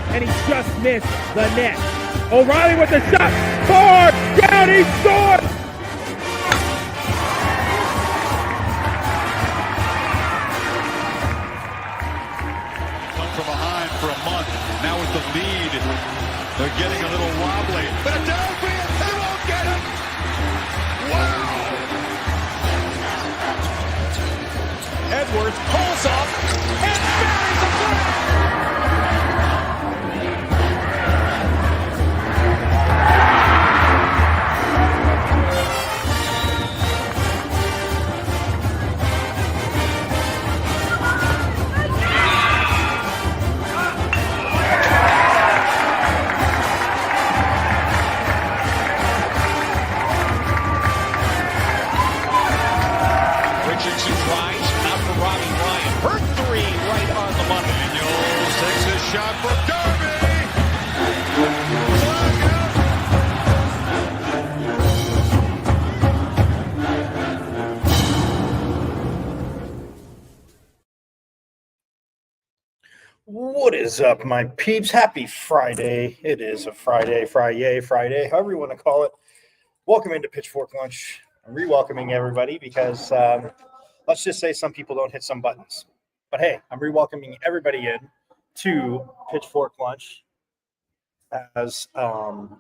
And he just missed the net. O'Reilly with the shot. Far down, he scored! Come from behind for a month. Now with the lead, they're getting a little wobbly. But a downfield, they won't get it! Wow! Edwards pulls up and buries the flag! Shot for Derby! What is up, my peeps? Happy Friday. It is a Friday, however you want to call it. Welcome into Pitchfork Lunch. I'm re-welcoming everybody because let's just say some people don't hit some buttons. But hey, I'm re-welcoming everybody in to Pitchfork Lunch as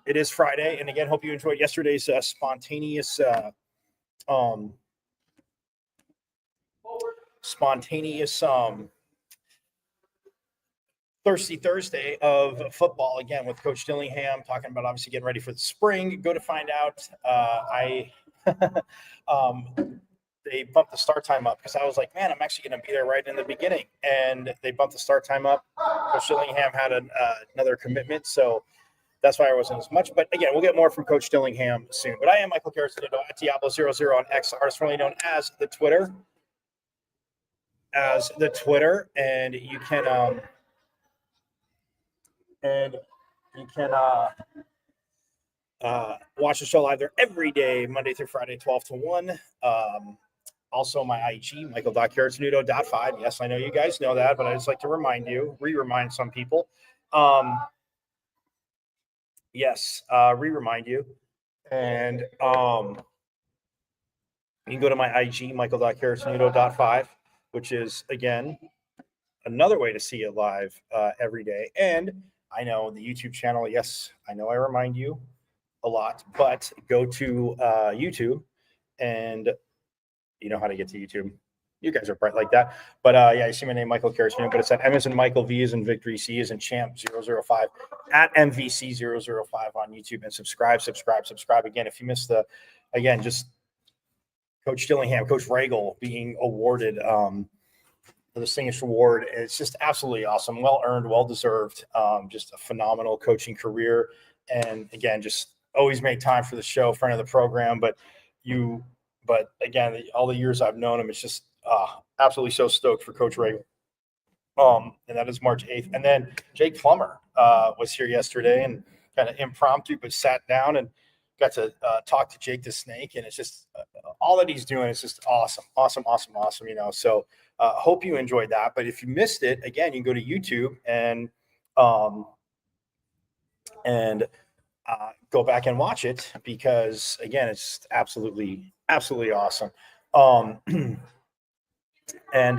it is Friday. And again, hope you enjoyed yesterday's spontaneous Thirsty Thursday of football, again, with Coach Dillingham, talking about obviously getting ready for the spring. Go to find out. They bumped the start time up because I was like, man, I'm actually going to be there right in the beginning. And they bumped the start time up. Coach Dillingham had another commitment, so that's why I wasn't as much. But again, we'll get more from Coach Dillingham soon. But I am Michael Carrasino at Diablo00 on X, artist formerly known as the Twitter. And you can watch the show live there every day, Monday through Friday, 12 to 1. Also, my IG, Michael.Carrasino.5. Yes, I know you guys know that, but I just like to re-remind some people. Re-remind you. And you can go to my IG, Michael.Carrasino.5, which is, again, another way to see it live every day. And I know the YouTube channel, yes, I know I remind you a lot, but go to YouTube, and you know how to get to YouTube. You guys are bright like that. But you see my name, Michael Carrasino, but it's at M as in Michael, V as in Victory, C as in Champ 005 at MVC 005 on YouTube, and subscribe. Again, if you missed just Coach Dillingham, Coach Regal being awarded the Distinguished Award. It's just absolutely awesome. Well earned, well deserved. Just a phenomenal coaching career. And again, just always make time for the show, friend of the program. But you but again, all the years I've known him, it's just absolutely so stoked for Coach Reagan. And that is March 8th. And then Jake Plummer was here yesterday and kind of impromptu, but sat down and got to talk to Jake the Snake. And it's just all that he's doing is just awesome. So hope you enjoyed that. But if you missed it, again, you can go to YouTube and go back and watch it, because again, it's absolutely awesome. And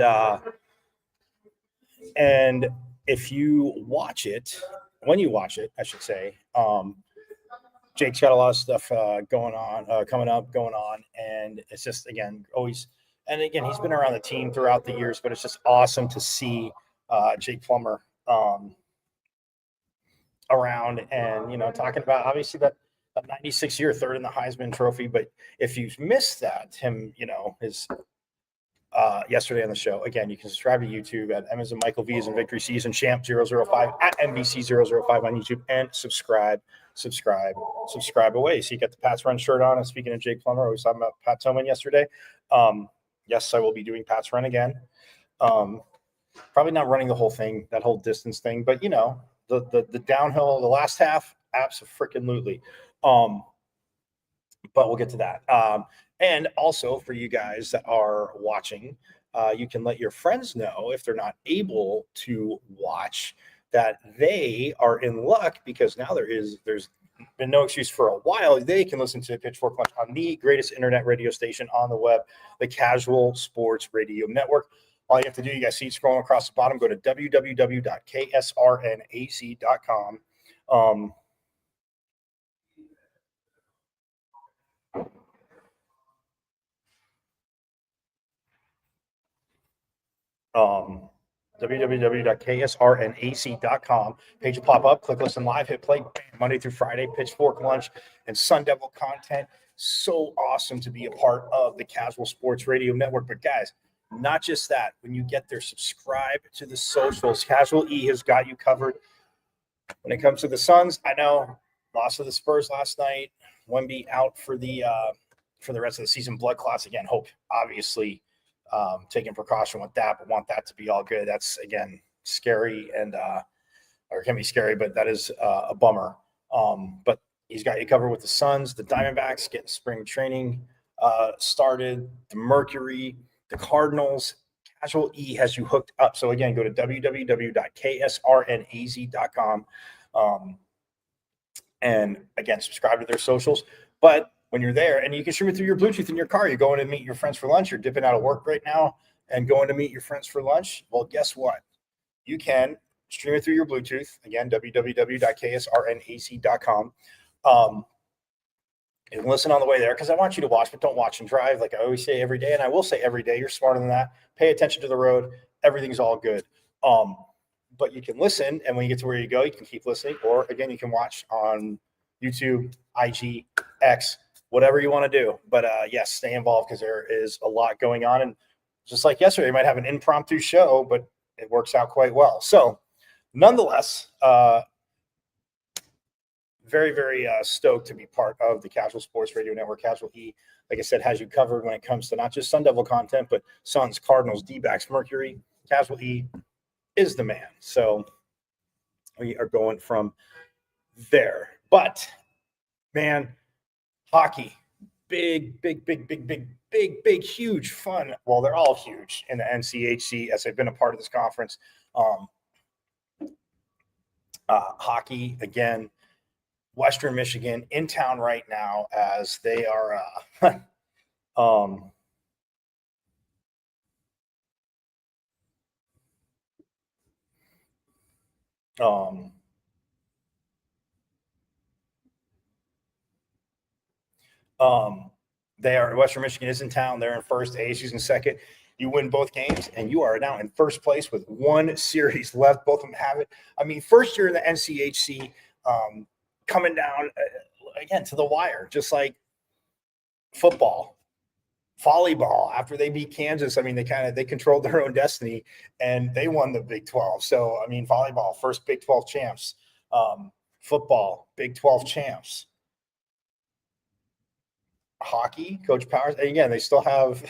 if you watch it, when you watch it, I should say, Jake's got a lot of stuff going on, and it's just, again, always, and again, he's been around the team throughout the years, but it's just awesome to see Jake Plummer around, and talking about obviously that 96 year third in the Heisman Trophy. But if you've missed that, him, his yesterday on the show, again, you can subscribe to YouTube at M as in Michael, V as in Victory, C as in Champ 005 at MVC005 on YouTube, and subscribe away. So you got the Pat's Run shirt on. And speaking of Jake Plummer, I was talking about Pat Tillman yesterday. Yes, I will be doing Pat's Run again. Probably not running the whole thing, that whole distance thing, but the downhill, the last half, absolutely. But we'll get to that. And also, for you guys that are watching, you can let your friends know, if they're not able to watch, that they are in luck, because now there's been no excuse for a while. They can listen to Pitchfork Lunch on the greatest internet radio station on the web, the Casual Sports Radio Network. All you have to do, you guys see it scrolling across the bottom, go to www.ksrnac.com. www.ksrnac.com. Page will pop up, click listen live, hit play, bam, Monday through Friday, Pitchfork Lunch and Sun Devil content. So awesome to be a part of the Casual Sports Radio Network. But guys, not just that, when you get there, subscribe to the socials. Casual E has got you covered. When it comes to the Suns, I know, loss of the Spurs last night, Wemby out for the rest of the season, blood clots again. Hope, obviously, taking precaution with that, but want that to be all good. That's, again, scary, and or can be scary, but that is a bummer. But he's got you covered with the Suns, the Diamondbacks getting spring training started, the Mercury, the Cardinals. Casual E has you hooked up. So again, go to www.ksrnaz.com. And again, subscribe to their socials. But when you're there, and you can stream it through your Bluetooth in your car, you're going to meet your friends for lunch, you're dipping out of work right now and going to meet your friends for lunch. Well, guess what? You can stream it through your Bluetooth. Again, www.ksrnac.com. And listen on the way there, because I want you to watch, but don't watch and drive. Like I always say every day, and I will say every day, you're smarter than that. Pay attention to the road. Everything's all good. But you can listen, and when you get to where you go, you can keep listening. Or, again, you can watch on YouTube, IG, X, whatever you want to do. But, yes, stay involved, because there is a lot going on. And just like yesterday, you might have an impromptu show, but it works out quite well. So, nonetheless, very, very stoked to be part of the Casual Sports Radio Network. Casual E, like I said, has you covered when it comes to not just Sun Devil content, but Suns, Cardinals, D-backs, Mercury. Casual E is the man. So we are going from there. But, man, hockey, big, huge fun. Well, they're all huge in the NCHC, as I've been a part of this conference. Hockey, again, Western Michigan in town right now, as they are Western Michigan is in town. They're in first, ASU's in second. You win both games, and you are now in first place with one series left. Both of them have it. I mean, first year in the NCHC, coming down again to the wire, just like football, volleyball. After they beat Kansas, I mean, they controlled their own destiny, and they won the Big 12. So, I mean, volleyball, first Big 12 champs. Football, Big 12 champs. hockey, Coach Powers. And again, they still have.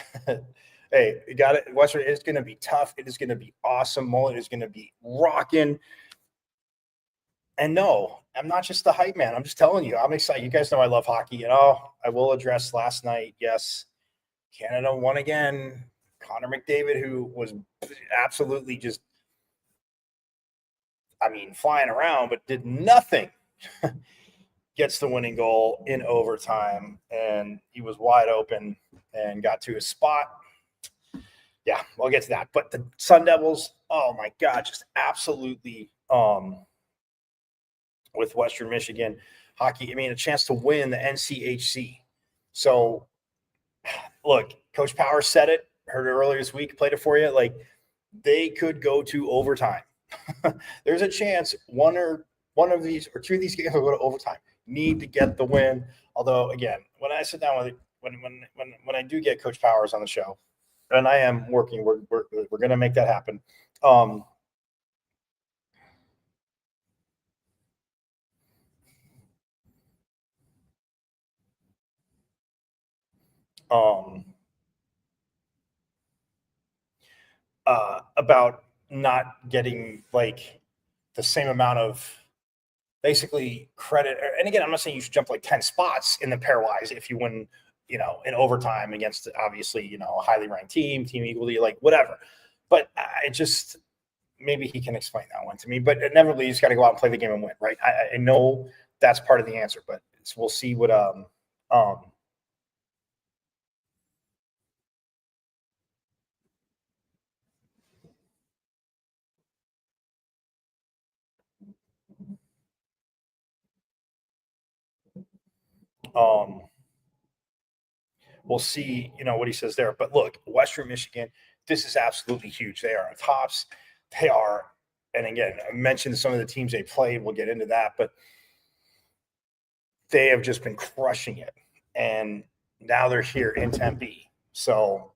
Hey, you got it. Western is going to be tough. It is going to be awesome. Mullet is going to be rocking. And no, I'm not just the hype man. I'm just telling you, I'm excited. You guys know I love hockey. I will address last night. Yes, Canada won again. Connor McDavid, who was absolutely just, flying around, but did nothing, gets the winning goal in overtime. And he was wide open and got to his spot. Yeah, we'll get to that. But the Sun Devils, oh my God, just absolutely with Western Michigan hockey. A chance to win the NCHC. So, look, Coach Powers said it, heard it earlier this week, played it for you. Like, they could go to overtime. There's a chance one of these or two of these games will go to overtime. Need to get the win. Although, again, when I sit down with when I do get Coach Powers on the show, and I am working, we're going to make that happen. About not getting like the same amount of basically credit. And again, I'm not saying you should jump like 10 spots in the pairwise if you win, in overtime against obviously, a highly ranked team equally, like whatever. But I just, maybe he can explain that one to me. But inevitably, you just got to go out and play the game and win, right? I know that's part of the answer, but we'll see what we'll see, what he says there. But look, Western Michigan, this is absolutely huge. They are on tops. They are, and again, I mentioned some of the teams they played. We'll get into that, but they have just been crushing it. And now they're here in Tempe. So,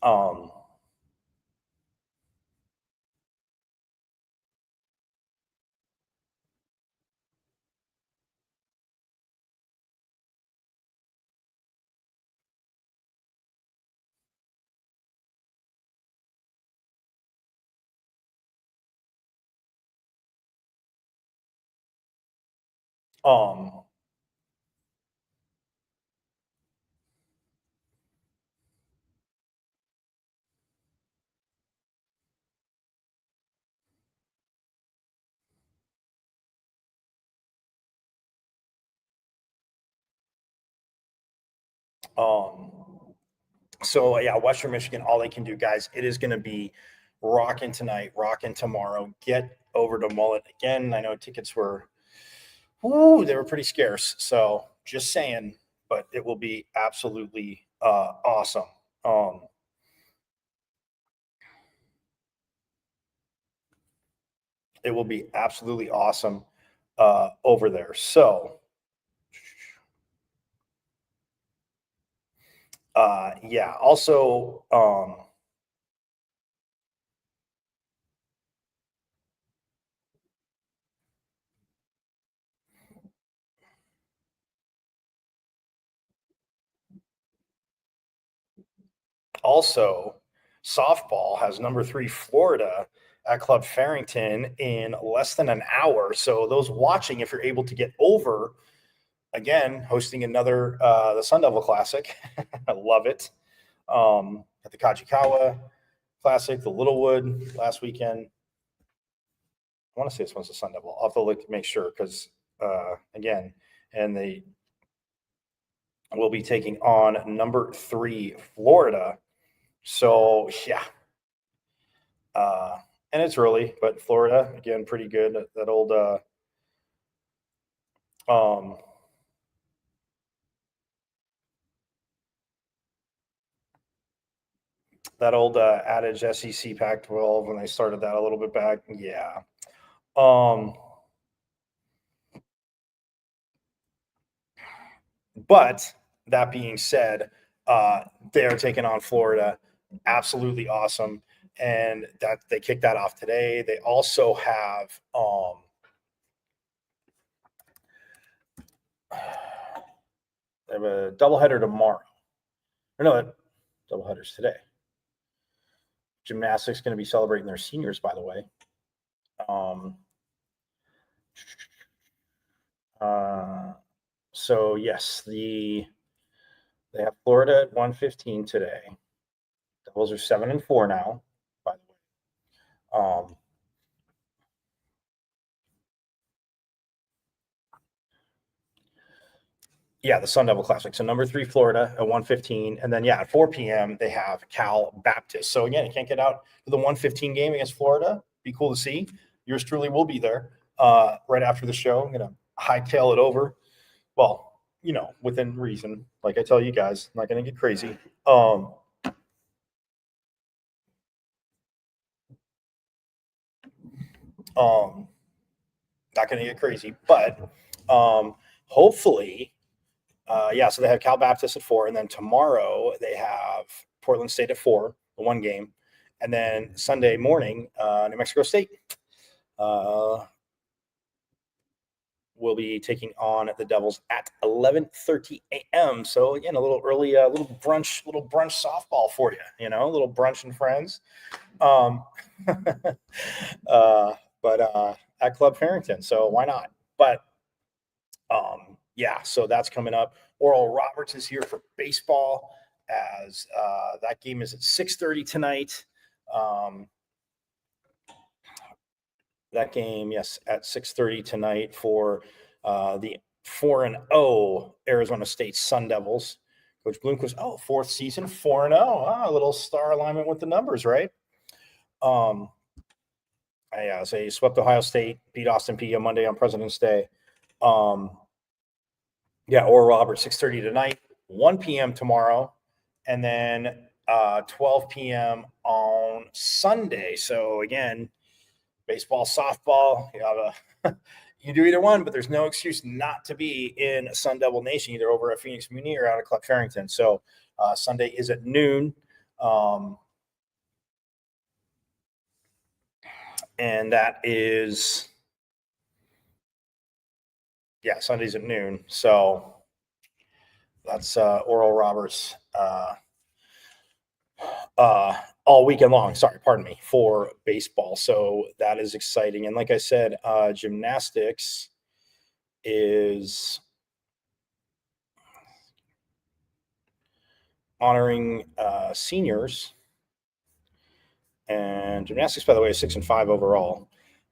um, so yeah, Western Michigan, all they can do, guys, it is going to be rocking tonight, rocking tomorrow. Get over to Mullet again. I know tickets were, they were pretty scarce. So just saying, but it will be absolutely awesome. It will be absolutely awesome over there. So, yeah. Also, softball has number 3 Florida at Club Farrington in less than an hour. So those watching, if you're able to get over, again, hosting another the Sun Devil Classic. I love it. At the Kajikawa Classic, the Littlewood last weekend. I want to say this one's the Sun Devil. I'll have to look to make sure because again, and they will be taking on number 3 Florida. So yeah, and it's early, but Florida again pretty good. That old adage SEC Pac-12 when they started that a little bit back. Yeah. But that being said, they're taking on Florida. Absolutely awesome. And that they kicked that off today. They also have have a doubleheader tomorrow. Or no, doubleheaders today. Gymnastics going to be celebrating their seniors, by the way. So yes, they have Florida at 1:15 today. Devils are 7-4 now, by the way. Yeah, the Sun Devil Classic. So number 3, Florida at 1:15. And then, at 4 p.m., they have Cal Baptist. So again, you can't get out to the 1:15 game against Florida. Be cool to see. Yours truly will be there right after the show. I'm going to hightail it over. Well, within reason. Like I tell you guys, I'm not going to get crazy. Not going to get crazy, but hopefully, so they have Cal Baptist at 4, and then tomorrow they have Portland State at 4, the one game, and then Sunday morning, New Mexico State will be taking on the Devils at 11:30 a.m. So again, a little early, little brunch softball for you, a little brunch and friends. But at Club Farrington, so why not? But so that's coming up. Oral Roberts is here for baseball, as that game is at 6:30 tonight. That game, yes, at 6:30 tonight for the 4-0 Arizona State Sun Devils. Coach Bloomquist, fourth season, 4-0. A little star alignment with the numbers, right? So you swept Ohio State, beat Austin Peay on Monday on President's Day. Oral Roberts, 6:30 tonight, 1 p.m. tomorrow, and then 12 p.m. on Sunday. So again, baseball, softball, you do either one, but there's no excuse not to be in Sun Devil Nation, either over at Phoenix Muni or out at Club Farrington. So Sunday is at noon. And that is, Sunday's at noon. So that's Oral Roberts all weekend long. Pardon me, for baseball. So that is exciting. And like I said, gymnastics is honoring seniors. And gymnastics, by the way, is 6-5 overall.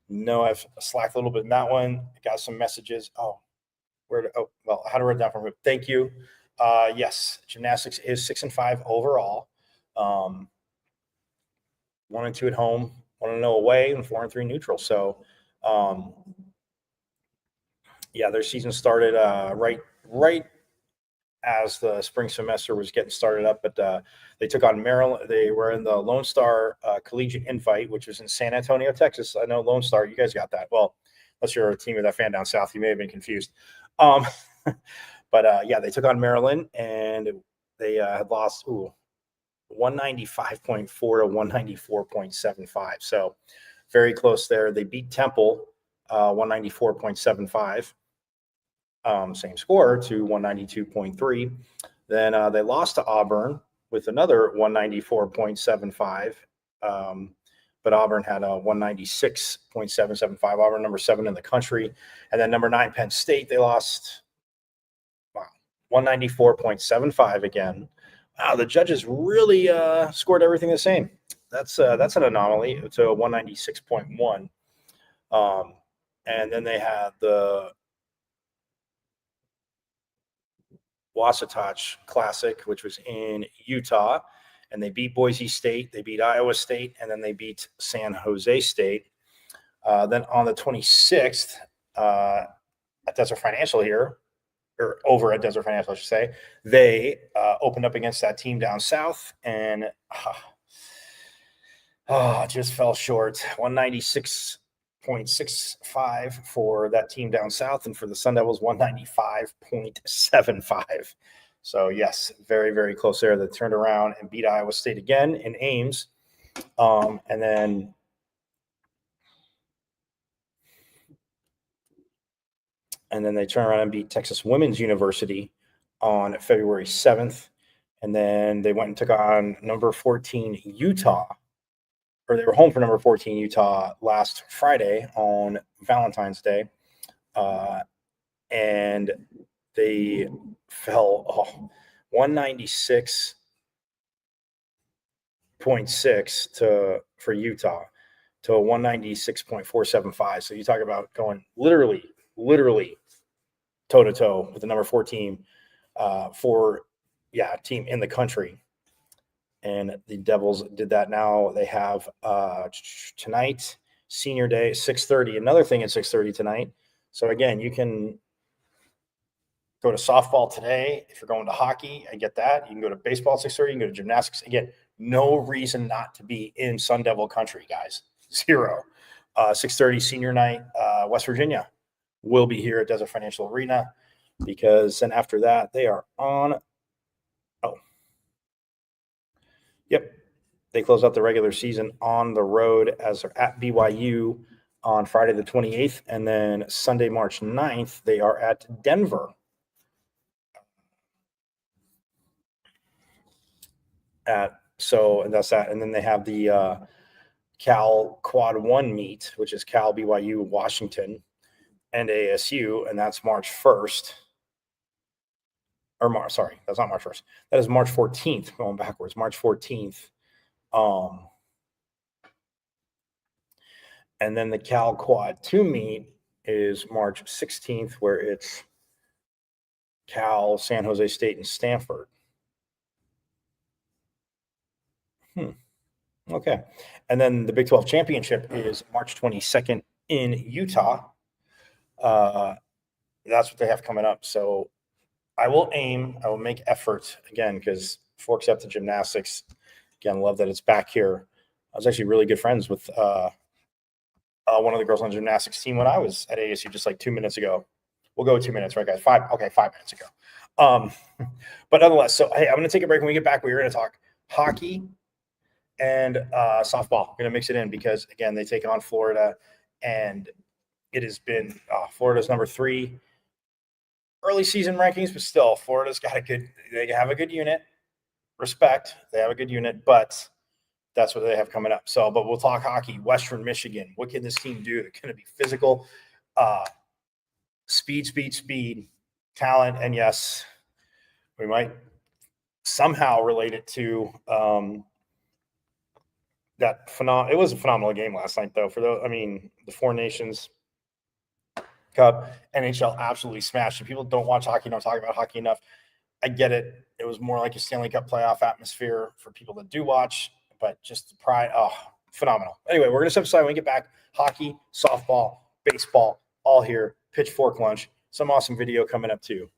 No, I've slacked a little bit in that one. Got some messages. How to write down from it. Thank you. Yes, gymnastics is 6-5 overall. 1-2 at home, 1-0 away, and 4-3 neutral. So, their season started right as the spring semester was getting started up. But they took on Maryland. They were in the Lone Star Collegiate Invite, which was in San Antonio, Texas. I know Lone Star, you guys got that. Well, unless you're a team of that fan down south, you may have been confused. But they took on Maryland, and they had lost 195.4 to 194.75. So very close there. They beat Temple 194.75. Same score to 192.3. Then they lost to Auburn with another 194.75. But Auburn had a 196.775. Auburn, number 7 in the country. And then number 9, Penn State, they lost 194.75 again. Wow, the judges really scored everything the same. That's an anomaly. It's a 196.1. And then they had the Wasatch Classic, which was in Utah, and they beat Boise State, they beat Iowa State, and then they beat San Jose State. Then on the 26th, at Desert Financial here, or over at Desert Financial, I should say, they opened up against that team down south, and just fell short. 196.65 for that team down south, and for the Sun Devils, 195.75. So yes, very, very close there. They turned around and beat Iowa State again in Ames, and then they turn around and beat Texas Women's University on February 7th. And then they went and took on number 14 Utah, or they were home for number 14 Utah last Friday on Valentine's Day. And they fell 196.6 for Utah to a 196.475. So you talk about going literally toe to toe with the number 14 team in the country. And the Devils did that. Now they have tonight, senior day, 6:30. Another thing at 6:30 tonight. So again, you can go to softball today. If you're going to hockey, I get that. You can go to baseball at 6:30. You can go to gymnastics. Again, no reason not to be in Sun Devil country, guys. 0. 6:30 senior night. West Virginia will be here at Desert Financial Arena, because then after that they are on. They close out the regular season on the road as they're at BYU on Friday the 28th, and then Sunday, March 9th, they are at Denver. And that's that. And then they have the Cal Quad 1 meet, which is Cal, BYU, Washington, and ASU, and that's March 1st. That's not March 1st. That is March 14th, going backwards, March 14th. And then the Cal Quad 2 meet is March 16th, where it's Cal, San Jose State, and Stanford. Okay. And then the Big 12 Championship is March 22nd in Utah. That's what they have coming up. So I will make effort again, because forks up to gymnastics. Again, love that it's back here. I was actually really good friends with one of the girls on the gymnastics team when I was at ASU just like 2 minutes ago. We'll go 2 minutes, right, guys? 5 minutes ago. But nonetheless, so hey, I'm going to take a break. When we get back, we're going to talk hockey and softball. We're going to mix it in because, again, they take on Florida, and it has been Florida's number 3 early season rankings, but still, Florida's got they have a good unit. Respect, they have a good unit, but that's what they have coming up. So, but we'll talk hockey. Western Michigan. What can this team do? They're going to be physical, speed, talent, and yes, we might somehow relate it to that phenomenal. It was a phenomenal game last night, though. For the Four Nations Cup, NHL absolutely smashed. If people don't watch hockey, don't talk about hockey enough. I get it. It was more like a Stanley Cup playoff atmosphere for people that do watch, but just the pride, phenomenal. Anyway, we're going to step aside when we get back. Hockey, softball, baseball, all here. Pitchfork lunch. Some awesome video coming up too.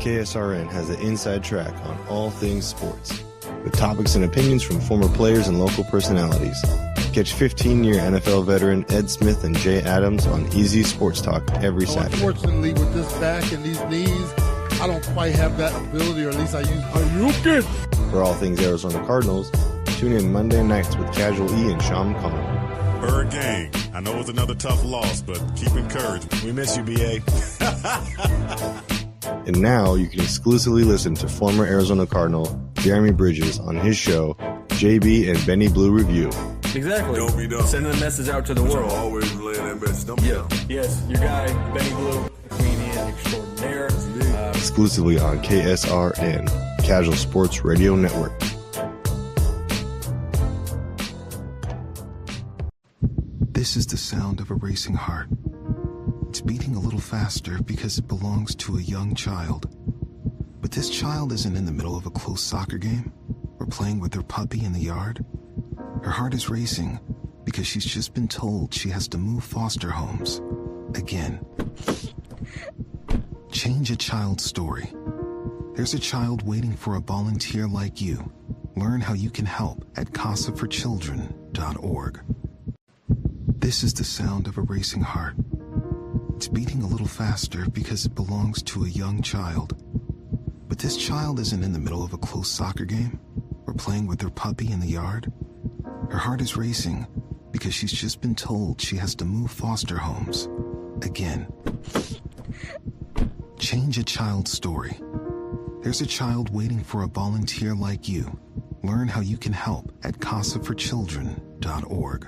KSRN has an inside track on all things sports, with topics and opinions from former players and local personalities. Catch 15-year NFL veteran Ed Smith and Jay Adams on Easy Sports Talk every Saturday. Unfortunately, with this back and these knees, I don't quite have that ability, or at least I use. Are you good? For all things Arizona Cardinals, tune in Monday nights with Casual E and Sean Conn. Bird gang, I know it's another tough loss, but keep encouraged. We miss you, BA. And now you can exclusively listen to former Arizona Cardinal Jeremy Bridges on his show, JB and Benny Blue Review. Exactly. Don't be dumb. Sending the message out to the world. Always relaying that message. Don't be dumb. Yes, your guy, Benny Blue, comedian extraordinaire. Exclusively on KSRN, Casual Sports Radio Network. This is the sound of a racing heart. It's beating a little faster because it belongs to a young child. But this child isn't in the middle of a close soccer game or playing with her puppy in the yard. Her heart is racing because she's just been told she has to move foster homes again. Change a child's story. There's a child waiting for a volunteer like you. Learn how you can help at casaforchildren.org. This is the sound of a racing heart. It's beating a little faster because it belongs to a young child. But this child isn't in the middle of a close soccer game or playing with her puppy in the yard. Her heart is racing because she's just been told she has to move foster homes again. Change a child's story. There's a child waiting for a volunteer like you. Learn how you can help at casaforchildren.org.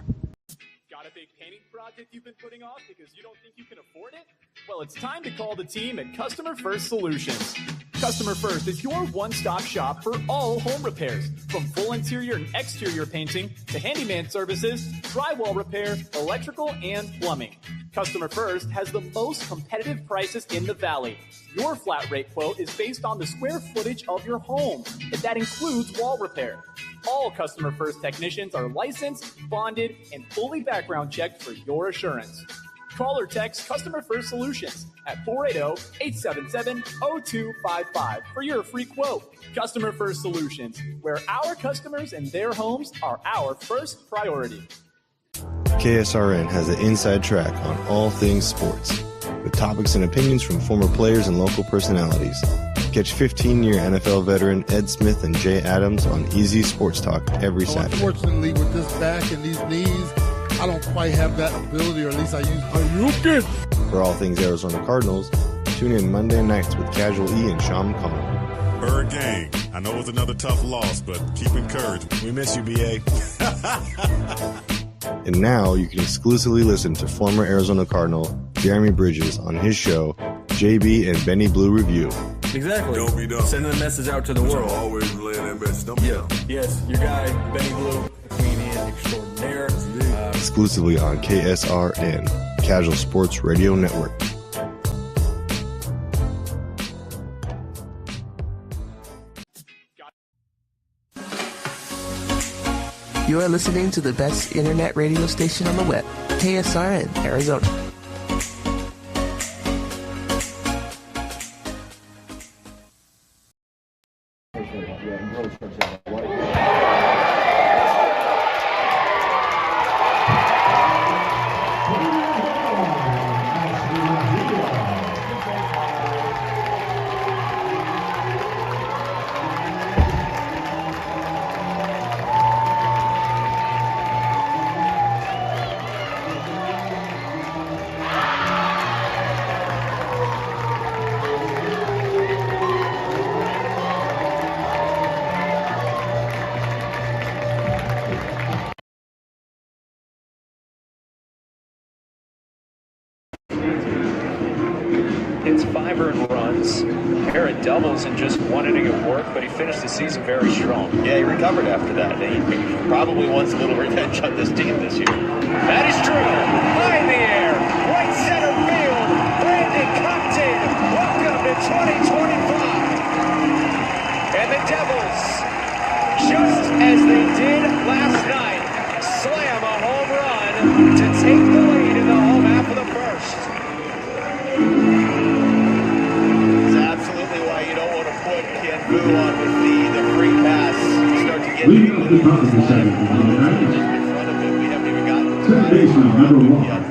Got a big painting project you've been putting off because you don't think you can afford it? Well, it's time to call the team at Customer First Solutions. Customer First is your one-stop shop for all home repairs, from full interior and exterior painting to handyman services, drywall repair, electrical, and plumbing. Customer First has the most competitive prices in the Valley. Your flat rate quote is based on the square footage of your home, and that includes wall repair. All Customer First technicians are licensed, bonded, and fully background checked for your assurance. Call or text Customer First Solutions at 480-877-0255 for your free quote. Customer First Solutions, where our customers and their homes are our first priority. KSRN has an inside track on all things sports, with topics and opinions from former players and local personalities. Catch 15-year NFL veteran Ed Smith and Jay Adams on Easy Sports Talk every Saturday. Unfortunately, with this back and these knees, I don't quite have that ability, or at least I use. Are you good? For all things Arizona Cardinals, tune in Monday nights with Casual E and Sean Conn. Bird gang, I know it's another tough loss, but keep encouraged. We miss you, BA. And now you can exclusively listen to former Arizona Cardinal Jeremy Bridges on his show, JB and Benny Blue Review. Exactly. Don't be dumb. Sending the message out to the world. Always relaying that message. Don't be dumb. Yes, your guy, Benny Blue, comedian extraordinaire. Exclusively on KSRN, Casual Sports Radio Network. You are listening to the best internet radio station on the web, KSRN, Arizona. Hits 5 earned runs, pair of doubles in just one inning of work, but he finished the season very strong. Yeah, he recovered after that. He probably wants a little revenge on this team this year. That is true. High in the air, right center field. Brandon Compton, welcome to 2025. And the Devils, just as they did last night, slam a home run to take the lead in the home half of the first. It's absolutely why you Vu on with the free pass. Start to get in front of him. We haven't even gotten to yet.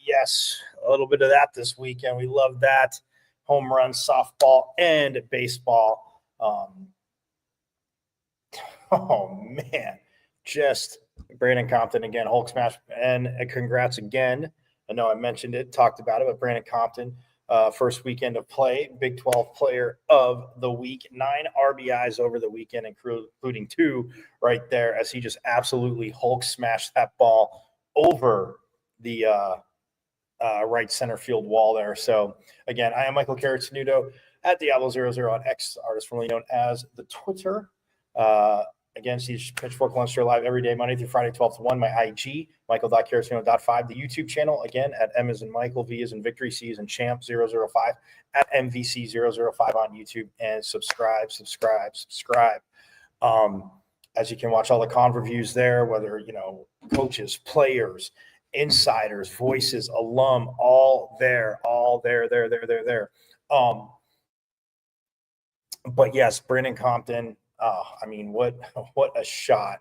Yes, a little bit of that this weekend. We love that. Home run, softball, and baseball. Oh, man. Just Brandon Compton again, Hulk smash. And congrats again. I know I mentioned it, talked about it, but Brandon Compton, first weekend of play, Big 12 player of the week, 9 RBIs over the weekend, including 2 right there as he just absolutely Hulk smashed that ball over the right center field wall there. So, again, I am Michael Carrottenuto at Diablo00 on X, artist formerly known as the Twitter. Again, see Pitchfork Lunch live every day, Monday through Friday, 12 to 1. My IG, Michael.Carrottenuto.5. The YouTube channel, again, at M as in Michael, V as in Victory, C as in Champ 005, at MVC005 on YouTube. And subscribe. As you can watch all the con reviews there, whether, coaches, players, insiders, voices, alum, all there. But yes, Brandon Compton, what a shot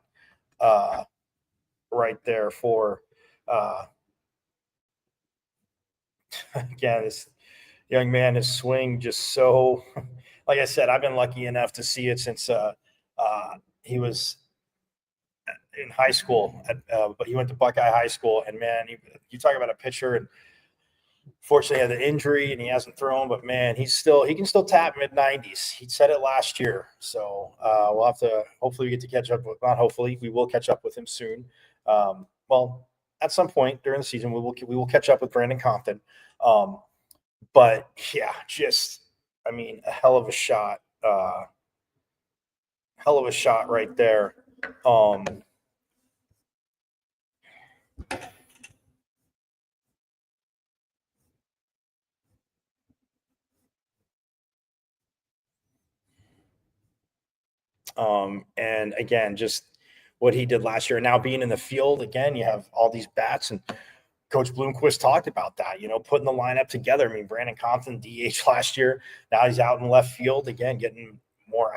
right there for again, this young man, his swing just so, like I said, I've been lucky enough to see it since he was in high school, but he went to Buckeye High School, and man, you talk about a pitcher, and fortunately he had the injury and he hasn't thrown, but man, he can still tap mid-90s. He said it last year, so we'll have to hopefully we get to catch up with. Not hopefully, we will catch up with him soon. Well, at some point during the season, we will catch up with Brandon Compton. But yeah, just a hell of a shot right there. And again, just what he did last year. Now being in the field again, you have all these bats, and Coach Bloomquist talked about that, putting the lineup together. Brandon Compton DH last year. Now he's out in left field again, getting more,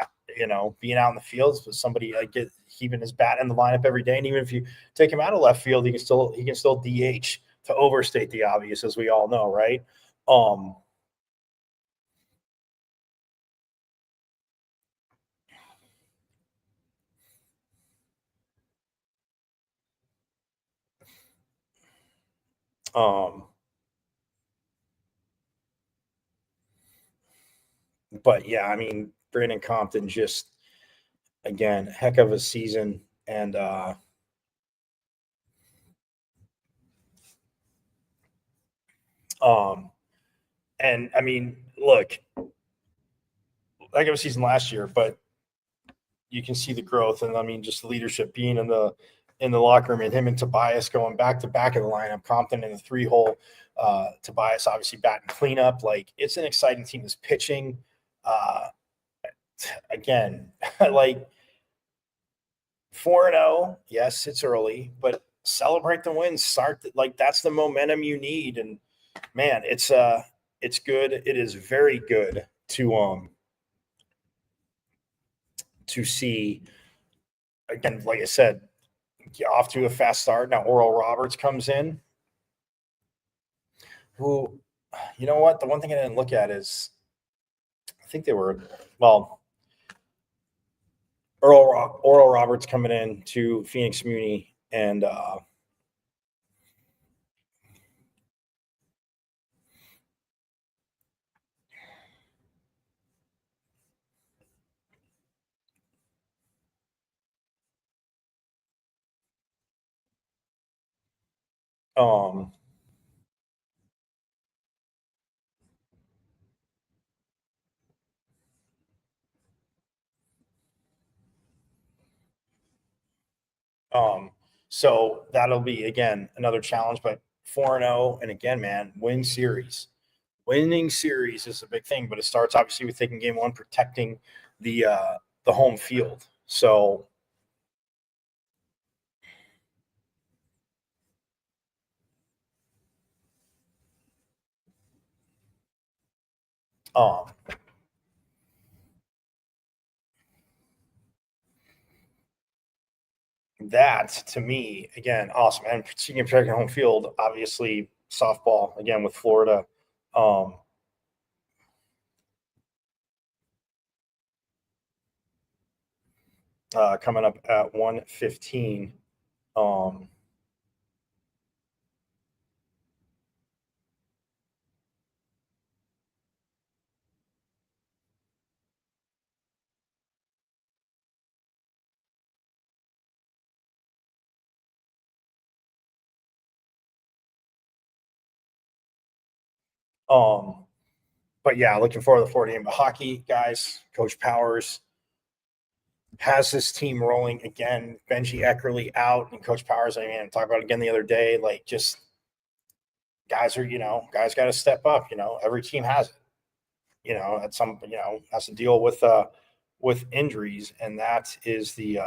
being out in the fields with somebody keeping his bat in the lineup every day. And even if you take him out of left field, he can still DH, to overstate the obvious, as we all know, right? But yeah, Brandon Compton just, again, heck of a season. And look, like it was season last year, but you can see the growth, and just leadership, being in the locker room, and him and Tobias going back to back in the lineup, Compton in the 3-hole, Tobias obviously batting cleanup. Like, it's an exciting team. This pitching, again, like 4-0. Yes, it's early, but celebrate the wins. That's the momentum you need. And man, it's good. It is very good to see, again, like I said, get off to a fast start. Now Oral Roberts comes in, who, you know what? The one thing I didn't look at is, I think they were, Oral Roberts coming in to Phoenix Muni, and so that'll be, again, another challenge, but 4-0, and again, man, winning series is a big thing, but it starts obviously with taking game 1, protecting the home field. So That to me, again, awesome. And speaking of protecting home field, obviously softball again with Florida. Coming up at 1:15. But yeah, looking forward to the Florida game. But hockey, guys, Coach Powers has this team rolling again. Benji Eckerly out, and Coach Powers, I mean, I talked about it again the other day. Like, just guys guys got to step up. Every team has it. At some, has to deal with injuries, and that is the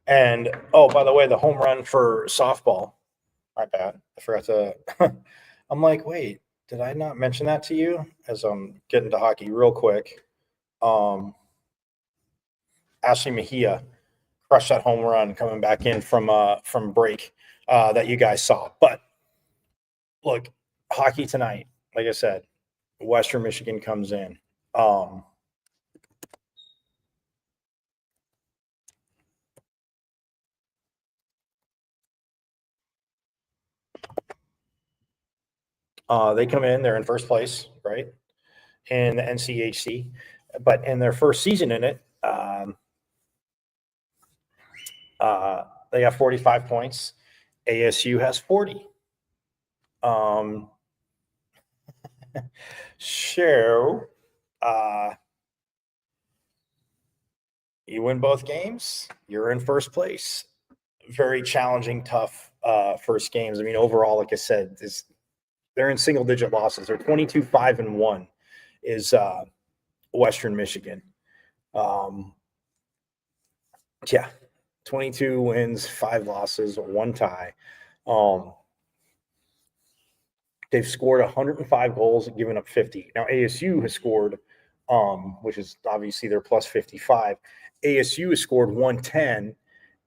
and oh, by the way, the home run for softball. My bad. I forgot to. I'm like, wait, did I not mention that to you? As I'm getting to hockey real quick. Ashley Mejia crushed that home run coming back in from break that you guys saw. But look, hockey tonight, like I said, Western Michigan comes in. They come in, they're in first place, right, in the NCHC, but in their first season in it, they got 45 points. ASU has 40. So, you win both games, you're in first place. Very challenging, tough first games. I mean, overall, like I said, they're in single-digit losses. They're 22-5-1 is Western Michigan. Yeah, 22 wins, 5 losses, 1 tie. They've scored 105 goals and given up 50. Now ASU has scored, which is obviously their plus 55. ASU has scored 110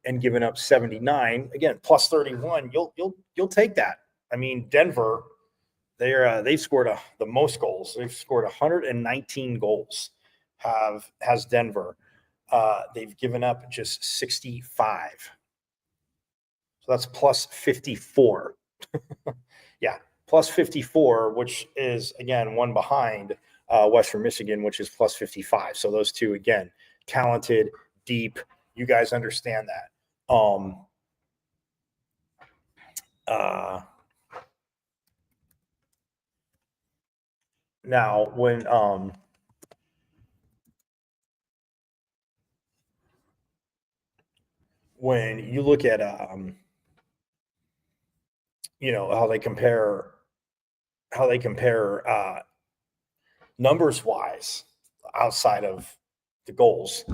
and given up 79. Again, plus 31. You'll take that. I mean, Denver, they've scored the most goals. They've scored 119 goals. Has Denver. They've given up just 65. So that's plus 54. Yeah, plus 54, which is, again, one behind Western Michigan, which is plus 55. So those two, again, talented, deep. You guys understand that. Now, when you look at how they compare numbers wise outside of the goals,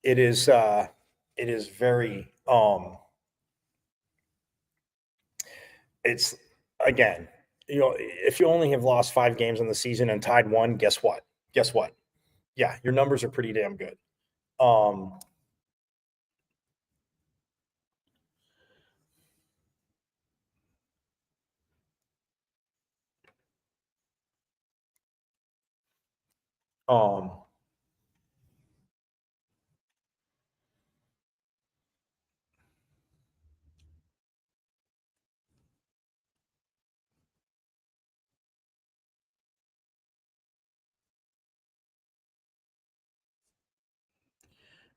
it is very it's, again, if you only have lost 5 games in the season and tied 1, guess what? Yeah, your numbers are pretty damn good.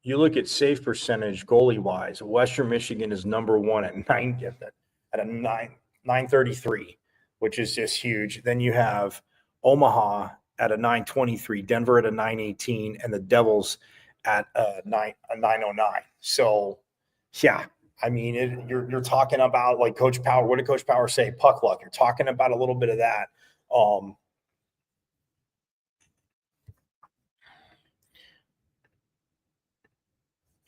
you look at save percentage goalie wise, Western Michigan is number one at 933, which is just huge. Then you have Omaha at a 923, Denver at a 918, and the Devils at a 909. So, yeah, I mean, you're talking about like Coach Power. What did Coach Power say? Puck luck. You're talking about a little bit of that.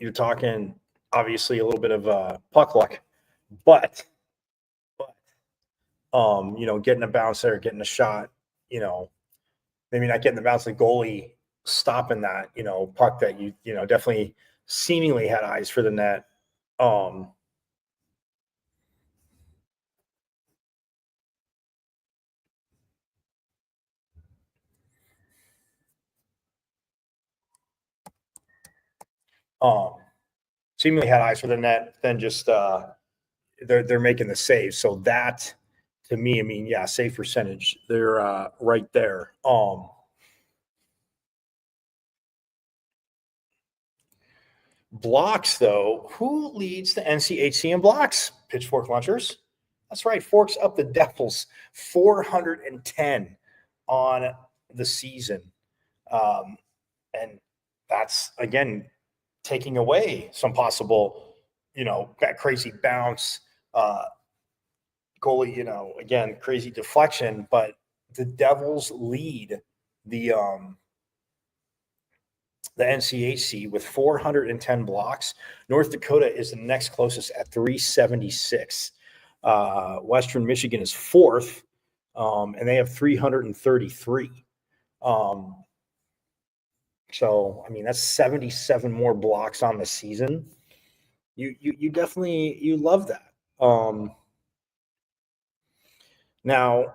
You're talking obviously a little bit of puck luck, but getting a bounce there, getting a shot, maybe not getting the bounce, the goalie stopping that, puck that you definitely seemingly had eyes for the net. Seemingly had eyes for the net, then just they're making the save. So that to me, I mean, yeah, save percentage, they're right there. Blocks, though, who leads the NCHC in blocks? Pitchfork Lunchers. That's right, Forks up the Devils, 410 on the season. And that's, again, taking away some possible, that crazy bounce, goalie, again, crazy deflection. But the Devils lead the NCHC with 410 blocks. North Dakota is the next closest at 376. Western Michigan is fourth, and they have 333. So, I mean, that's 77 more blocks on the season. You definitely, you love that. Now,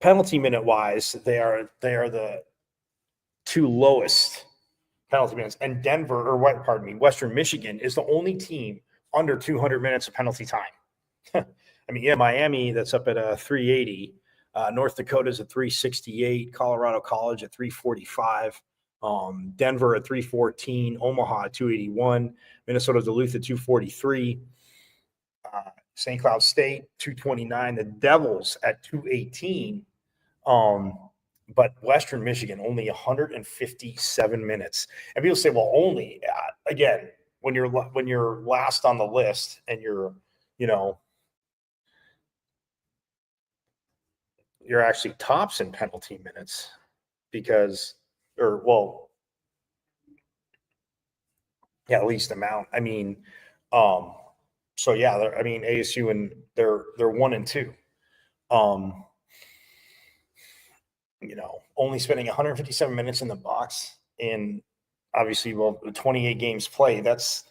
penalty minute wise, they are the two lowest penalty minutes, and Western Michigan is the only team under 200 minutes of penalty time. I mean, yeah, Miami, that's up at 380. North Dakota's at 368. Colorado College at 345. Denver at 314. Omaha at 281. Minnesota Duluth at 243. St. Cloud State 229. The Devils at 218. But Western Michigan only 157 minutes. And people say, well, only again, when you're last on the list and you're actually tops in penalty minutes least amount. I mean, so yeah, I mean, ASU and they're 1 and 2. Only spending 157 minutes in the box in obviously 28 games played. That's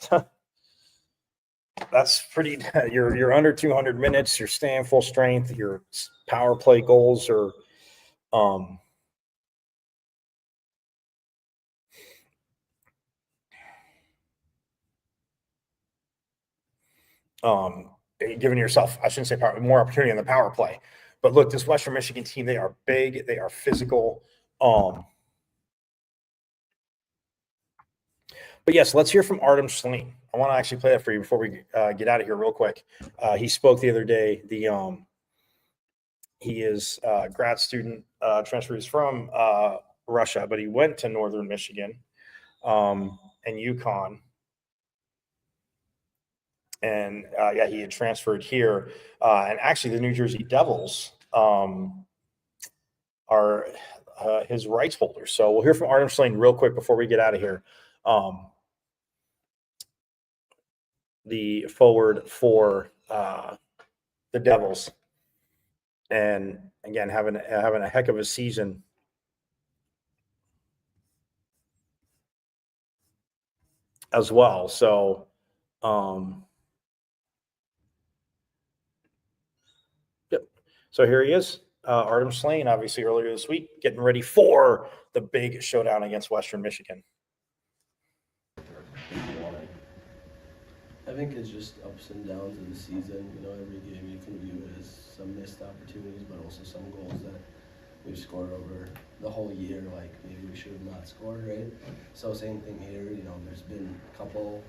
pretty. You're under 200 minutes. You're staying full strength. Your power play goals are, giving yourself, I shouldn't say power, more opportunity on the power play. But look, this Western Michigan team, they are big. They are physical. But yes, let's hear from Artem Schleen. I want to actually play that for you before we get out of here real quick. He spoke the other day. He is a grad student, transfers from Russia, but he went to Northern Michigan and UConn. And he had transferred here. And actually, the New Jersey Devils are his rights holders. So we'll hear from Artem Schleen real quick before we get out of here. The forward for the Devils, and again having a heck of a season. As well. So yep. So here he is, Artem Schleen, obviously earlier this week, getting ready for the big showdown against Western Michigan. I think it's just ups and downs of the season. Every game you can view it as some missed opportunities, but also some goals that we've scored over the whole year, like maybe we should have not scored, right? So same thing here, you know, there's been a couple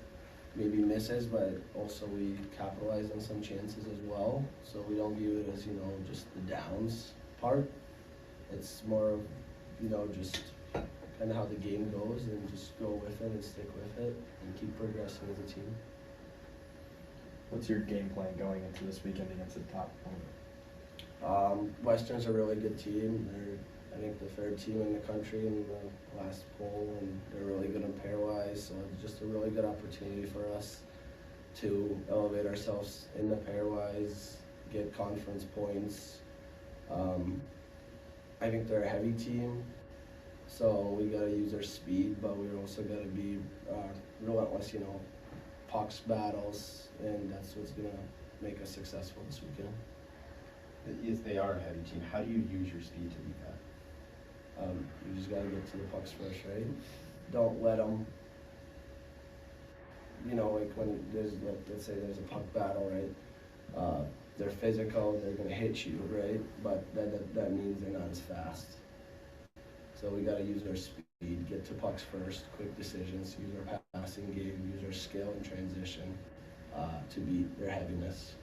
maybe misses, but also we capitalized on some chances as well. So we don't view it as, you know, just the downs part. It's more of, you know, just kind of how the game goes and just go with it and stick with it and keep progressing as a team. What's your game plan going into this weekend against the top opponent? Western's a really good team. They're, I think, the third team in the country in the last poll, and they're really good on pairwise, so it's just a really good opportunity for us to elevate ourselves in the pairwise, get conference points. I think they're a heavy team, so we gotta use our speed, but we're also gotta be relentless, you know, pucks battles, and that's what's gonna make us successful this weekend. Yes, they are a heavy team. How do you use your speed to beat that? You just gotta get to the pucks first, right? Don't let them, you know, like when there's, like, let's say there's a puck battle, right? They're physical, they're gonna hit you, right? But that means they're not as fast. So we gotta use our speed, get to pucks first, quick decisions, use our passing game, use our skill and transition to beat their heaviness.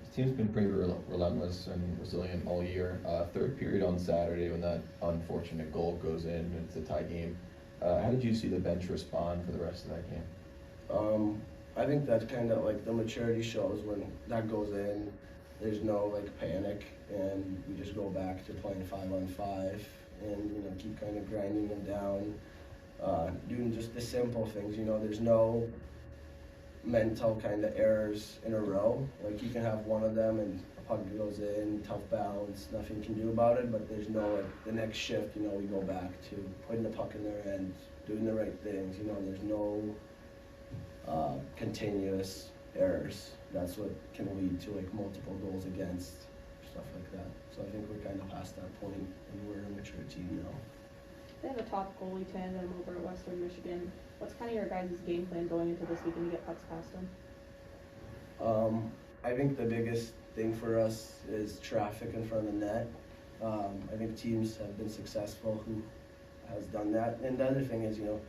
This team's been pretty relentless and resilient all year. Third period on Saturday, when that unfortunate goal goes in, it's a tie game. How did you see the bench respond for the rest of that game? I think that's kind of like the maturity shows when that goes in. There's no like panic, and we just go back to playing 5-on-5, and you know, keep kind of grinding them down, doing just the simple things. You know, there's no mental kind of errors in a row. Like you can have one of them and a puck goes in, tough bounce, nothing can do about it, but there's no, like, the next shift, you know, we go back to putting the puck in their end, doing the right things, you know, there's no continuous errors. That's what can lead to like multiple goals against, stuff like that. So I think we're kind of past that point and we're a mature team now. They have a top goalie tandem over at Western Michigan. What's kind of your guys' game plan going into this weekend to get pucks past them? I think the biggest thing for us is traffic in front of the net. I think teams have been successful who has done that. And the other thing is, you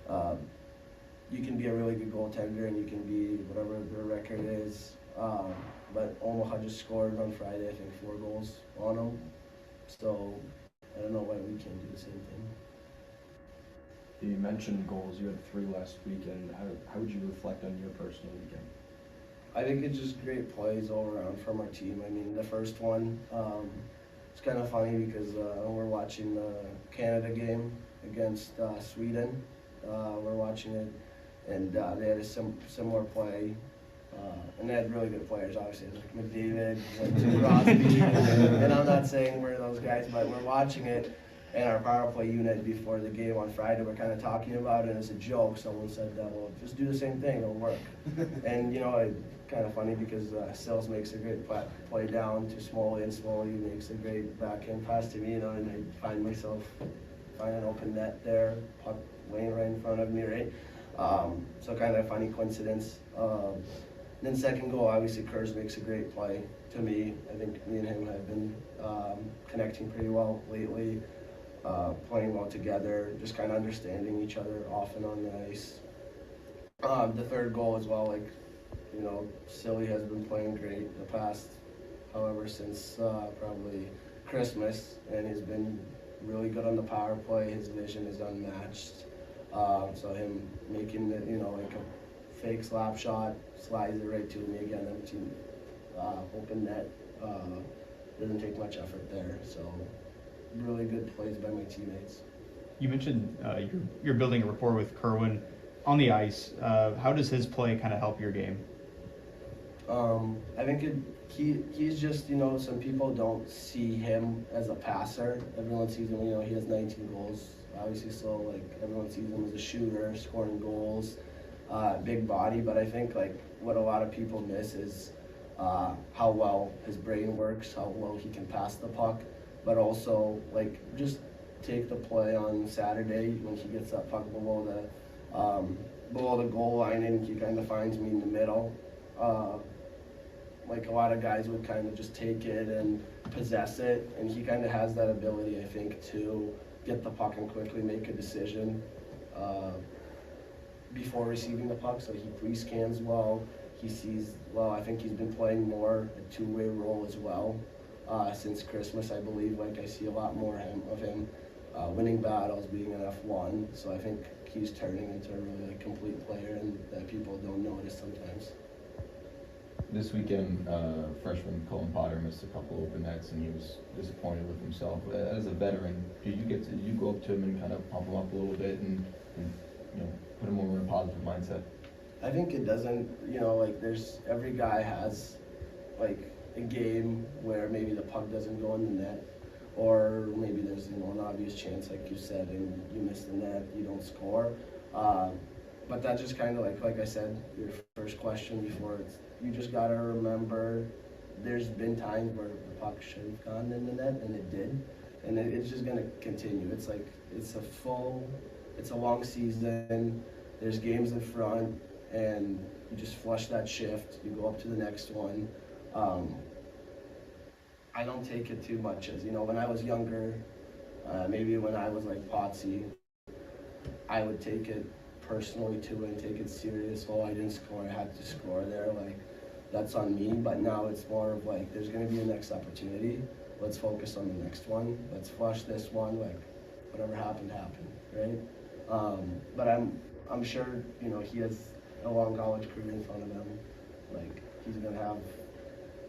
know, you can be a really good goaltender and you can be whatever their record is. But Omaha just scored on Friday, I think 4 goals on them. So I don't know why we can't do the same thing. You mentioned goals. You had 3 last weekend. How would you reflect on your personal weekend? I think it's just great plays all around from our team. I mean, the first one, it's kind of funny because we're watching the Canada game against Sweden. We're watching it, and they had a similar play. And they had really good players, obviously, like McDavid, like Jim Crosby, and I'm not saying we're those guys, but we're watching it, and our power play unit before the game on Friday, we're kind of talking about it, and as a joke, someone said, well, just do the same thing, it'll work. And, you know, it's kind of funny because Sills makes a great play down to Smalley, and Smalley makes a great backhand pass to me, you know, and I find myself finding an open net there, puck laying right in front of me, right? So kind of a funny coincidence. Then second goal, obviously Kurz makes a great play to me. I think me and him have been connecting pretty well lately, playing well together, just kind of understanding each other off and on the ice. The third goal as well, like, you know, Silly has been playing great the past, however, since probably Christmas, and he's been really good on the power play. His vision is unmatched. So him making the, you know, like a fake slap shot, slides it right to me again, empty open net. Doesn't take much effort there, so really good plays by my teammates. You mentioned you're building a rapport with Kerwin on the ice. How does his play kind of help your game? I think he's just, you know, some people don't see him as a passer. Everyone sees him, you know, he has 19 goals, obviously, so like everyone sees him as a shooter, scoring goals. Big body, but I think like what a lot of people miss is how well his brain works, how well he can pass the puck, but also like just take the play on Saturday when he gets that puck below the goal line and he kind of finds me in the middle. like a lot of guys would kind of just take it and possess it, and he kind of has that ability, I think, to get the puck and quickly make a decision before receiving the puck. So he pre-scans well, he sees well. I think he's been playing more a two-way role as well since Christmas, I believe. Like, I see a lot more of him winning battles, being an F1. So I think he's turning into a really like complete player, and that people don't notice sometimes. This weekend, freshman Colin Potter missed a couple open nets, and he was disappointed with himself. As a veteran, did you go up to him and kind of pump him up a little bit and put him more in a positive mindset? I think it doesn't, like every guy has like a game where maybe the puck doesn't go in the net, or maybe there's an obvious chance, like you said, and you miss the net, you don't score. But that just kind of like I said, your first question before, you just got to remember there's been times where the puck should have gone in the net, and it did. And it's just going to continue. It's like, it's a long season. There's games in front, and you just flush that shift. You go up to the next one. I don't take it too much as, when I was younger, maybe when I was like Potsy, I would take it personally too and take it serious. Oh, I didn't score, I had to score there, like that's on me. But now it's more of like, there's going to be a next opportunity, let's focus on the next one, let's flush this one, like whatever happened, right? But I'm sure he has a long college career in front of him. Like, he's going to have,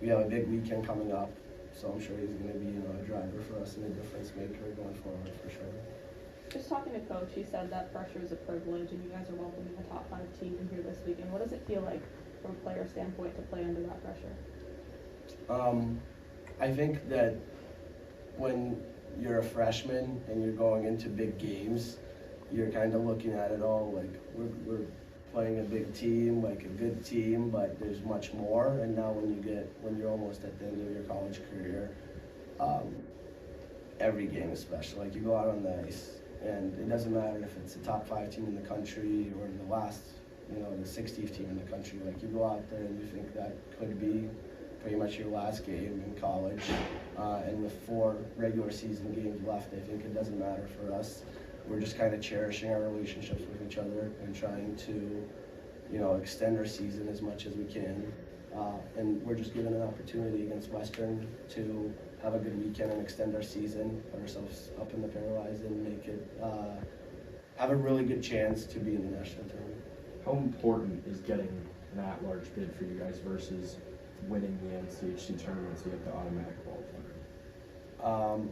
we have a big weekend coming up, so I'm sure he's going to be a driver for us and a difference maker going forward for sure. Just talking to Coach, he said that pressure is a privilege, and you guys are welcoming a top 5 team in here this weekend. What does it feel like from a player standpoint to play under that pressure? I think that when you're a freshman and you're going into big games, you're kind of looking at it all like we're playing a big team, like a good team, but there's much more. And now when you're almost at the end of your college career, every game is special. Like, you go out on the ice, and it doesn't matter if it's a top 5 team in the country or the last, the 60th team in the country. Like, you go out there and you think that could be pretty much your last game in college. And with 4 regular season games left, I think it doesn't matter for us. We're just kind of cherishing our relationships with each other and trying to, extend our season as much as we can. And we're just given an opportunity against Western to have a good weekend and extend our season, put ourselves up in the pairwise, and make it have a really good chance to be in the national tournament. How important is getting an at-large bid for you guys versus winning the NCHC tournament so you have the automatic qualifier?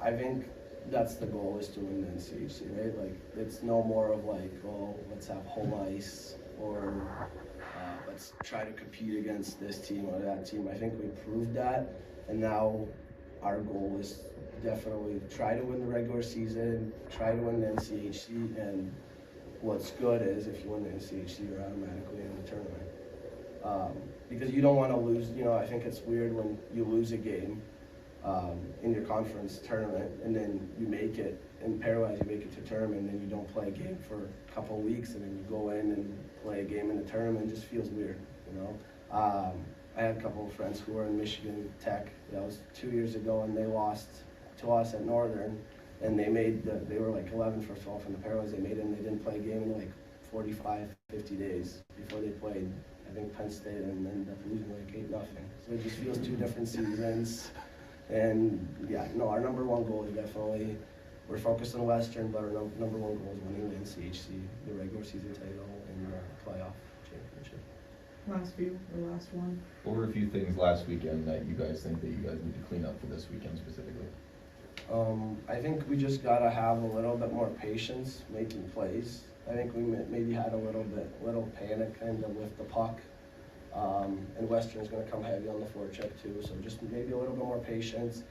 I think that's the goal, is to win the NCHC, right? Like, it's no more of like, oh, let's have home ice, or let's try to compete against this team or that team. I think we proved that, and now our goal is definitely try to win the regular season, try to win the NCHC, and what's good is if you win the NCHC, you're automatically in the tournament. Because you don't want to lose, I think it's weird when you lose a game in your conference tournament, and then you make it in pairwise, you make it to tournament, and then you don't play a game for a couple of weeks, and then you go in and play a game in the tournament. It just feels weird, I had a couple of friends who were in Michigan Tech. That was 2 years ago, and they lost to us at Northern, and they were like 11 for 12 in the pairwise. They made it, and they didn't play a game in like 45, 50 days before they played, I think, Penn State, and ended up losing like 8-0. So it just feels 2 different seasons. And yeah, no, our number 1 goal is definitely, we're focused on Western, but our number 1 goal is winning the NCHC, the regular season title, and the playoff championship. Last one. What were a few things last weekend that you guys think that you guys need to clean up for this weekend specifically? I think we just gotta have a little bit more patience making plays. I think we maybe had a little panic kind of with the puck. And Western's going to come heavy on the forecheck too, so just maybe a little bit more patience.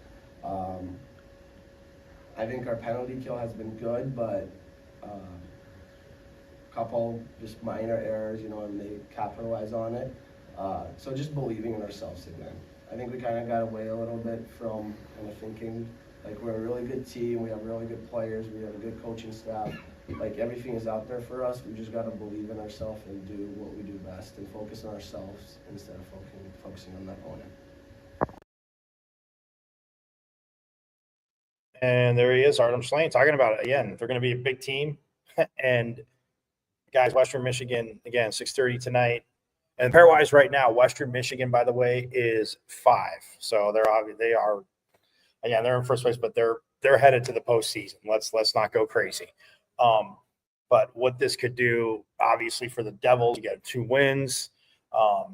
I think our penalty kill has been good, but a couple just minor errors, and they capitalize on it. So just believing in ourselves again. I think we kind of got away a little bit from kind of thinking Like, we're a really good team. We have really good players. We have a good coaching staff. Like, everything is out there for us. We just got to believe in ourselves and do what we do best and focus on ourselves instead of focusing on the opponent. And there he is, Artem Slane, talking about it again. They're going to be a big team. And guys, Western Michigan, again, 6:30 tonight. And pairwise right now, Western Michigan, by the way, is 5. So they are, again, they're in first place, but they're headed to the postseason. Let's not go crazy. But what this could do, obviously, for the Devils, you get 2 wins, or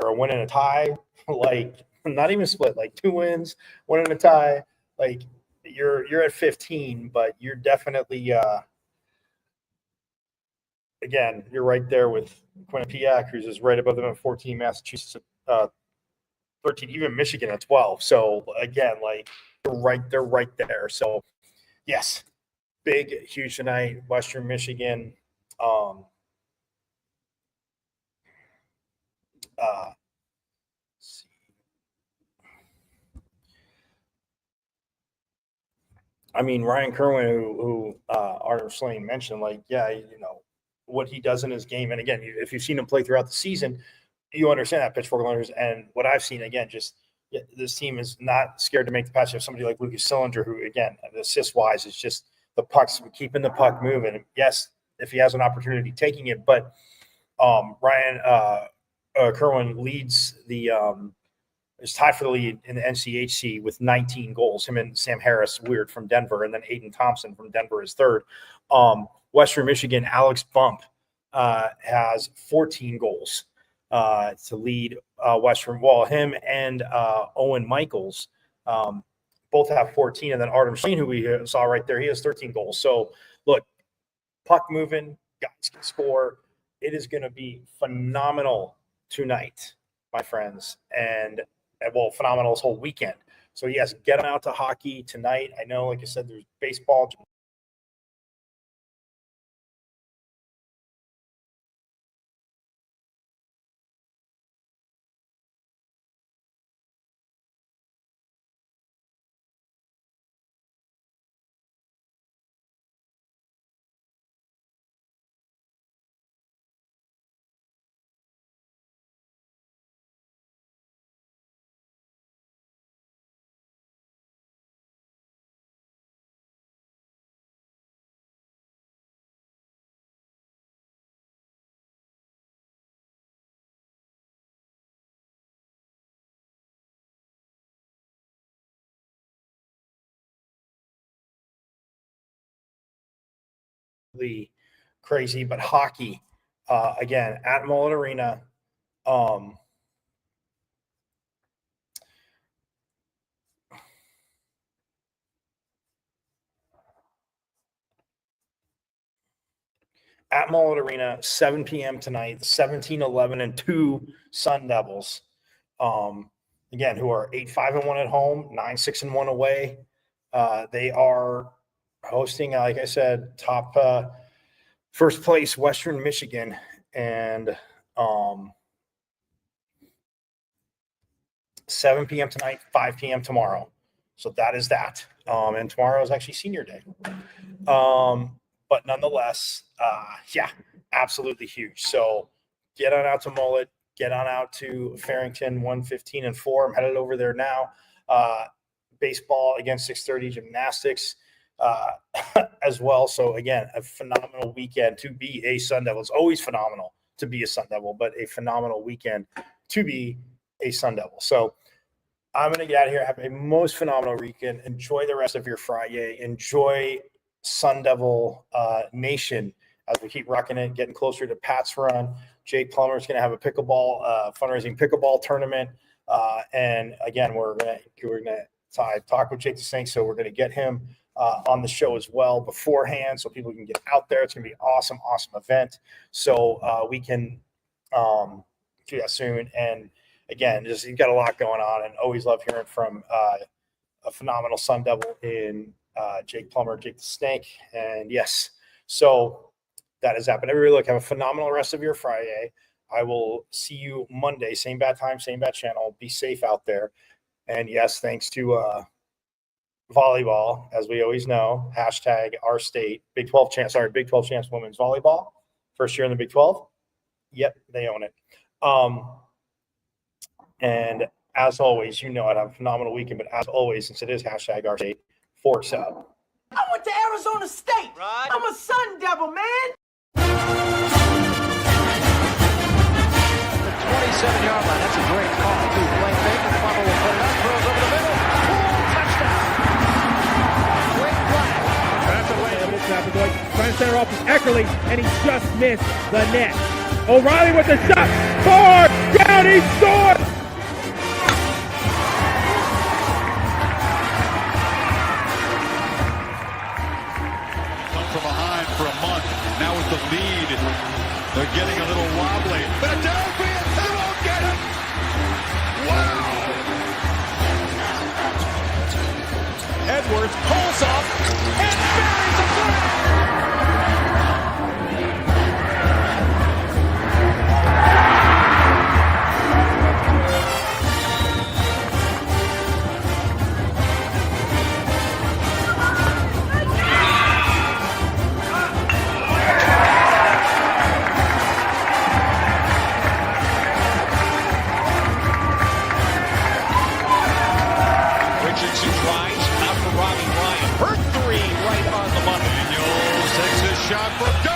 a win and a tie, like not even split, like 2 wins, 1 and a tie. Like you're at 15, but you're definitely again, you're right there with Quinnipiac, who's just right above them at 14, Massachusetts at 13, even Michigan at 12. So again, like they're right there. So yes, big, huge tonight, Western Michigan. I mean, Ryan Kerwin, who Arthur Slane mentioned, like, yeah, what he does in his game. And again, if you've seen him play throughout the season, you understand that pitchfork runners. And what I've seen, again, just this team is not scared to make the pass. You have somebody like Lucas Sillinger, who, again, assist wise, is just the pucks, keeping the puck moving. Yes, if he has an opportunity, taking it. But Ryan Kerwin leads the is tied for the lead in the NCHC with 19 goals. Him and Sam Harris, weird, from Denver, and then Aiden Thompson from Denver is third. Western Michigan, Alex Bump has 14 goals to lead Western. Well, him and Owen Michaels both have 14, and then Artem Slane, who we saw right there, he has 13 goals. So, look, puck moving, guys can score. It is going to be phenomenal tonight, my friends, and well, phenomenal this whole weekend. So yes, get them out to hockey tonight. I know, like I said, there's baseball. Crazy, but hockey again at Mullet Arena. At Mullet Arena, 7 p.m. tonight, 17, 11, and 2 Sun Devils. Again, who are 8-5-1 at home, 9-6-1 away. They are hosting, like I said, top first place Western Michigan, and 7 p.m. tonight, 5 p.m. tomorrow. So that is that. And tomorrow is actually senior day. But nonetheless, yeah, absolutely huge. So get on out to Mullet, get on out to Farrington 115 and 4. I'm headed over there now. Baseball against 6:30, gymnastics as well. So again, a phenomenal weekend to be a Sun Devil. It's always phenomenal to be a Sun Devil, but a phenomenal weekend to be a Sun Devil. So I'm going to get out of here. Have a most phenomenal weekend. Enjoy the rest of your Friday. Enjoy Sun Devil Nation as we keep rocking it, getting closer to Pat's run. Jake Plummer is going to have a pickleball fundraising pickleball tournament. And again, we're going to talk with Jake the Snake, so we're going to get him on the show as well beforehand, so people can get out there. It's going to be an awesome event. So we can do that soon. And again, just you've got a lot going on, and always love hearing from a phenomenal Sun Devil in Jake Plummer, Jake the Snake. And yes, so that is happening. Everybody, look, have a phenomenal rest of your Friday. I will see you Monday, same bad time, same bad channel. Be safe out there. And yes, thanks to volleyball, as we always know, hashtag our state, Big 12 champs women's volleyball. First year in the Big 12. Yep, they own it. And as always, you know I'd have a phenomenal weekend, but as always, since it is hashtag our state, Forks up. I went to Arizona State. Right. I'm a Sun Devil, man. The 27-yard line. That's a great call. Blake Baker, Bubba will put it up, throws over the middle. Touchdown. Great flag. That's a way. Trying to center off with Eckerly, and he just missed the net. O'Reilly with the shot. Far down, he scored. From behind for a month. Now with the lead, they're getting a little wobbly. Philadelphia, they won't get it. Wow! Edwards pulls up and buries the flag. Shot for